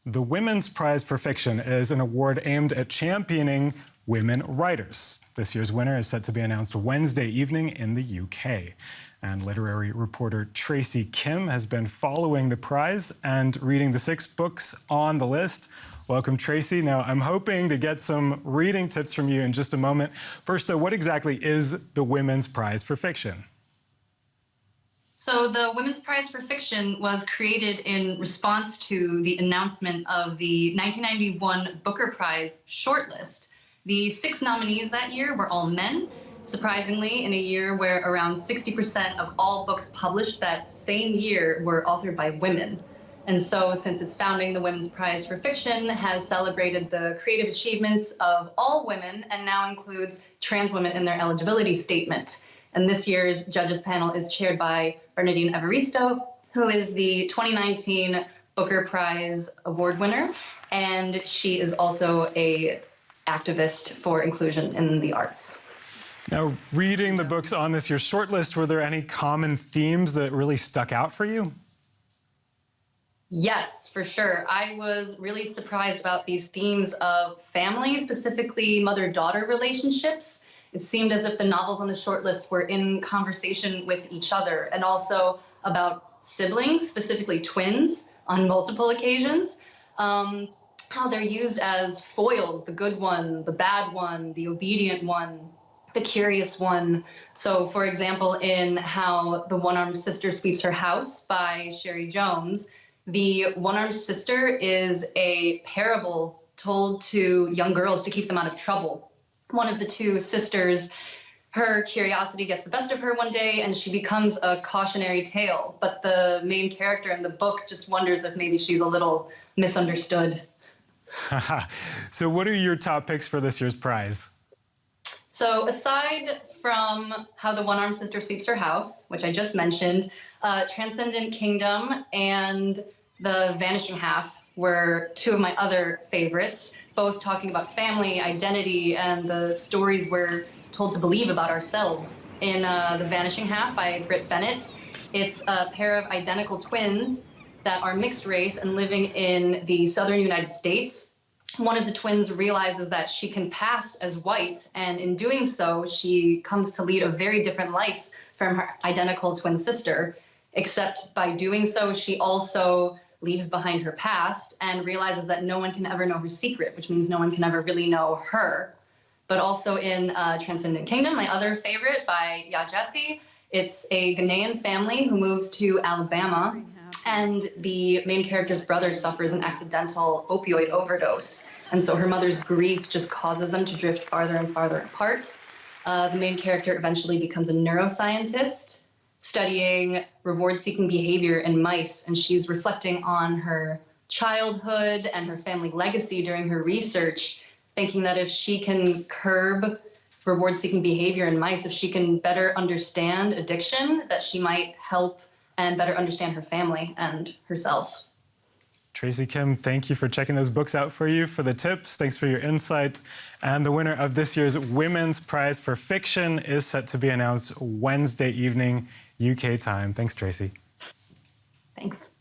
The Women's Prize for Fiction is an award aimed at championing women writers. This year's winner is set to be announced Wednesday evening in the UK. And literary reporter Tracy Kim has been following the prize and reading the 6 books on the list. Welcome, Tracy. Now, I'm hoping to get some reading tips from you in just a moment. First, though, what exactly is the Women's Prize for Fiction? So the Women's Prize for Fiction was created in response to the announcement of the 1991 Booker Prize Shortlist. The 6 nominees that year were all men, surprisingly, in a year where around 60% of all books published that same year were authored by women. And so since its founding, the Women's Prize for Fiction has celebrated the creative achievements of all women and now includes trans women in their eligibility statement. And this year's judges panel is chaired by Bernardine Evaristo, who is the 2019 Booker Prize Award winner, and she is also an activist for inclusion in the arts. Now, reading the books on this year's shortlist, were there any common themes that really stuck out for you? Yes, for sure. I was really surprised about these themes of family, specifically mother-daughter relationships. It seemed as if the novels on the shortlist were in conversation with each other, and also about siblings, specifically twins, on multiple occasions. How they're used as foils, the good one, the bad one, the obedient one, the curious one. So, for example, in How the One-Armed Sister Sweeps Her House by Sherry Jones, the one-armed sister is a parable told to young girls to keep them out of trouble. One of the 2 sisters, her curiosity gets the best of her one day and she becomes a cautionary tale. But the main character in the book just wonders if maybe she's a little misunderstood. So what are your top picks for this year's prize? So aside from How the One-Armed Sister Sweeps Her House, which I just mentioned, Transcendent Kingdom and The Vanishing Half were 2 of my other favorites, both talking about family, identity, and the stories we're told to believe about ourselves. In The Vanishing Half by Britt Bennett, it's a pair of identical twins that are mixed race and living in the southern United States. One of the twins realizes that she can pass as white, and in doing so, she comes to lead a very different life from her identical twin sister, except by doing so, she also leaves behind her past and realizes that no one can ever know her secret, which means no one can ever really know her. But also in Transcendent Kingdom, my other favorite by Ya Jesse, it's a Ghanaian family who moves to Alabama, and the main character's brother suffers an accidental opioid overdose. And so her mother's grief just causes them to drift farther and farther apart. The main character eventually becomes a neuroscientist, studying reward-seeking behavior in mice, and she's reflecting on her childhood and her family legacy during her research, thinking that if she can curb reward-seeking behavior in mice, if she can better understand addiction, that she might help and better understand her family and herself. Tracy Kim, thank you for checking those books out for the tips. Thanks for your insight. And the winner of this year's Women's Prize for Fiction is set to be announced Wednesday evening, UK time. Thanks, Tracy. Thanks.